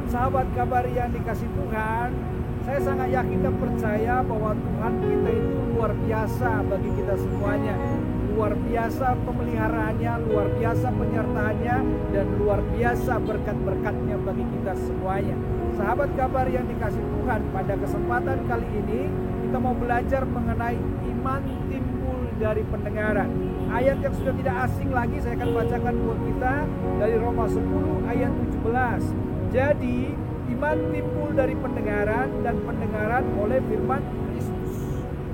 Sahabat kabar yang dikasih Tuhan, saya sangat yakin dan percaya bahwa Tuhan kita itu luar biasa bagi kita semuanya. Luar biasa pemeliharaannya, luar biasa penyertaannya, dan luar biasa berkat-berkatnya bagi kita semuanya. Sahabat kabar yang dikasih Tuhan, pada kesempatan kali ini kita mau belajar mengenai iman timbul dari pendengaran. Ayat yang sudah tidak asing lagi saya akan bacakan buat kita dari Roma 10 ayat 17. Jadi iman timbul dari pendengaran dan pendengaran oleh firman Kristus.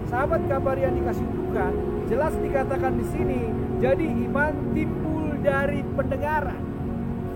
Sahabat kabar yang dikasih Tuhan, jelas dikatakan di sini, jadi iman timbul dari pendengaran.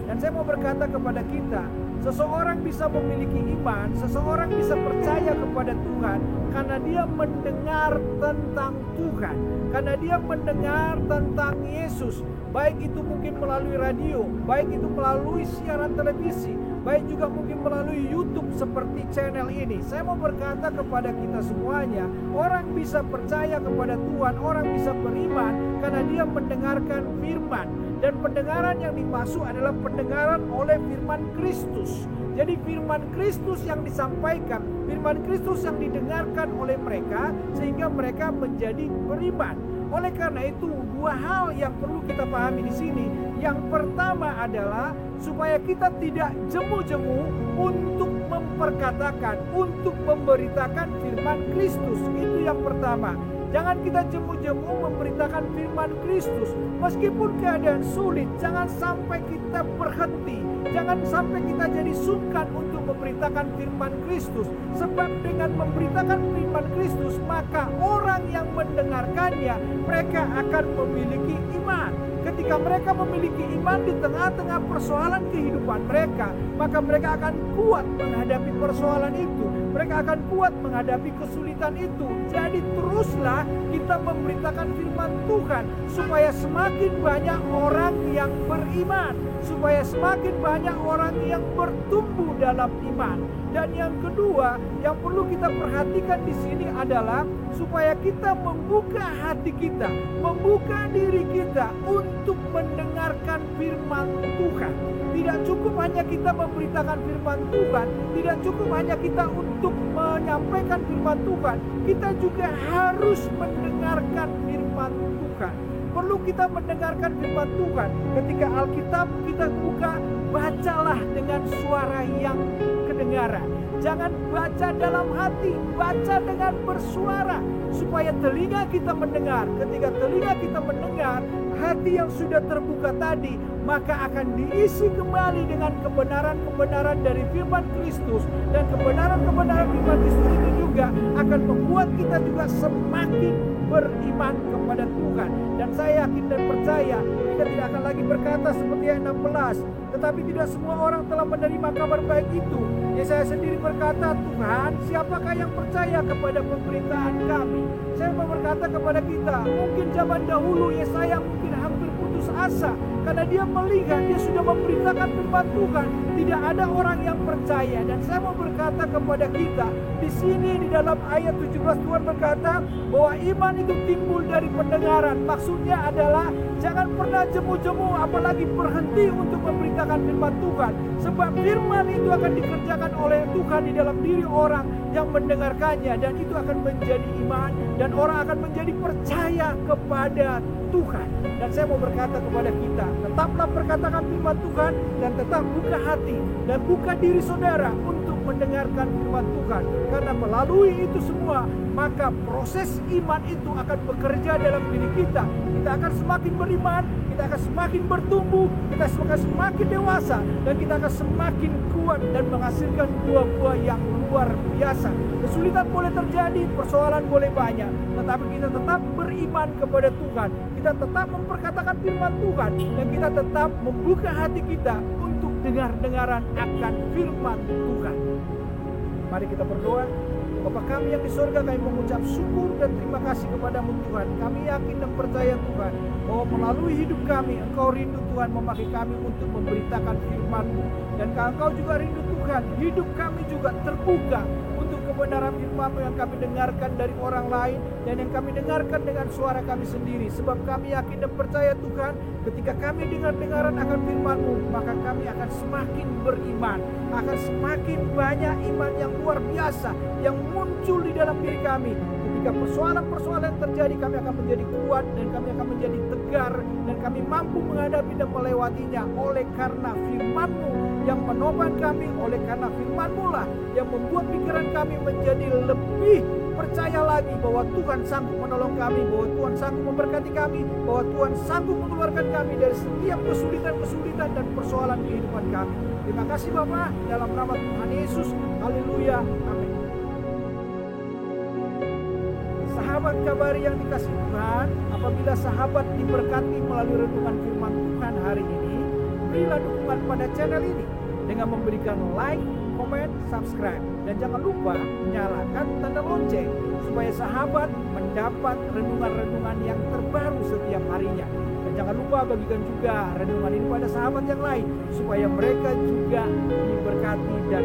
Dan saya mau berkata kepada kita, seseorang bisa memiliki iman, seseorang bisa percaya kepada Tuhan karena dia mendengar tentang Tuhan, karena dia mendengar tentang Yesus. Baik itu mungkin melalui radio, baik itu melalui siaran televisi, baik juga mungkin melalui YouTube seperti channel ini. Saya mau berkata kepada kita semuanya, orang bisa percaya kepada Tuhan, orang bisa beriman karena dia mendengarkan firman. Dan pendengaran yang dimaksud adalah pendengaran oleh firman Kristus. Jadi firman Kristus yang disampaikan, firman Kristus yang didengarkan oleh mereka sehingga mereka menjadi beriman. Oleh karena itu, dua hal yang perlu kita pahami di sini. Yang pertama adalah supaya kita tidak jemu-jemu untuk memperkatakan, untuk memberitakan firman Kristus. Itu yang pertama. Jangan kita jemu-jemu memberitakan firman Kristus. Meskipun keadaan sulit, jangan sampai kita berhenti. Jangan sampai kita jadi sungkan untuk memberitakan firman Kristus. Sebab dengan memberitakan firman Kristus, maka orang yang mendengarkannya, mereka akan memiliki iman. Ketika mereka memiliki iman di tengah-tengah persoalan kehidupan mereka, maka mereka akan kuat menghadapi persoalan itu. Mereka akan kuat menghadapi kesulitan itu. Jadi teruslah kita memberitakan firman Tuhan supaya semakin banyak orang yang beriman, supaya semakin banyak orang yang bertumbuh dalam iman. Dan yang kedua yang perlu kita perhatikan di sini adalah supaya kita membuka hati kita, membuka diri kita untuk mendengarkan firman Tuhan. Tidak cukup hanya kita memberitakan firman Tuhan, tidak cukup hanya kita untuk menyampaikan firman Tuhan, kita juga harus mendengarkan firman Tuhan. Perlu kita mendengarkan firman Tuhan. Ketika Alkitab kita buka, bacalah dengan suara yang kedengaran. Jangan baca dalam hati, baca dengan bersuara supaya telinga kita mendengar. Ketika telinga kita mendengar, hati yang sudah terbuka tadi maka akan diisi kembali dengan kebenaran-kebenaran dari firman Kristus, dan kebenaran-kebenaran firman Kristus itu juga akan membuat kita juga semakin beriman kepada Tuhan. Dan saya yakin dan percaya kita tidak akan lagi berkata seperti ayat 16, tetapi tidak semua orang telah menerima kabar baik itu. Yesaya sendiri berkata, Tuhan, siapakah yang percaya kepada pemberitaan kami? Saya mau berkata kepada kita, mungkin zaman dahulu Yesaya mungkin hampir putus asa karena dia melihat, dia sudah memberitakan firman Tuhan, tidak ada orang yang percaya. Dan saya mau berkata kepada kita, di sini di dalam ayat 17 Tuhan berkata bahwa iman itu timbul dari pendengaran. Maksudnya adalah jangan pernah jemu-jemu apalagi berhenti untuk memberitakan firman Tuhan. Sebab firman itu akan dikerjakan oleh Tuhan di dalam diri orang yang mendengarkannya, dan itu akan menjadi iman dan orang akan menjadi percaya kepada Tuhan. Dan saya mau berkata kepada kita, tetaplah perkatakan firman Tuhan dan tetap buka hati dan buka diri saudara untuk mendengarkan firman Tuhan. Karena melalui itu semua, maka proses iman itu akan bekerja dalam diri kita. Kita akan semakin beriman, kita akan semakin bertumbuh, kita akan semakin dewasa, dan kita akan semakin kuat dan menghasilkan buah-buah yang luar biasa. Kesulitan boleh terjadi, persoalan boleh banyak, tetapi kita tetap beriman kepada Tuhan. Kita tetap memperkatakan firman Tuhan, dan kita tetap membuka hati kita untuk dengar-dengaran akan firman Tuhan. Mari kita berdoa. Bapa kami yang di surga, kami mengucap syukur dan terima kasih kepadamu Tuhan. Kami yakin dan percaya Tuhan bahwa melalui hidup kami Engkau rindu Tuhan memakai kami untuk memberitakan firman-Mu. Dan Engkau juga rindu Tuhan hidup kami juga terbuka untuk kebenaran firman-Mu yang kami dengarkan dari orang lain dan yang kami dengarkan dengan suara kami sendiri. Sebab kami yakin dan percaya Tuhan, ketika kami dengar-dengaran akan firman-Mu, maka kami akan semakin beriman, akan semakin banyak iman yang luar biasa yang muncul di dalam diri kami. Ketika persoalan-persoalan terjadi, kami akan menjadi kuat dan kami akan menjadi tegar dan kami mampu menghadapi dan melewatinya oleh karena firman-Mu yang menopang kami, oleh karena firman-Mu lah yang membuat pikiran kami menjadi lebih percaya lagi bahwa Tuhan sanggup menolong kami, bahwa Tuhan sanggup memberkati kami, bahwa Tuhan sanggup mengeluarkan kami dari setiap kesulitan-kesulitan dan persoalan kehidupan kami. Terima kasih Bapa, dalam nama Tuhan Yesus. Haleluya. Amin. Sahabat Kabari yang dikasihi Tuhan, apabila sahabat diberkati melalui renungan firman Tuhan hari ini, berilah dukungan pada channel ini dengan memberikan like, komen, subscribe. Dan jangan lupa nyalakan tanda lonceng supaya sahabat mendapat renungan-renungan yang terbaru setiap harinya. Dan jangan lupa bagikan juga renungan ini pada sahabat yang lain supaya mereka juga diberkati dan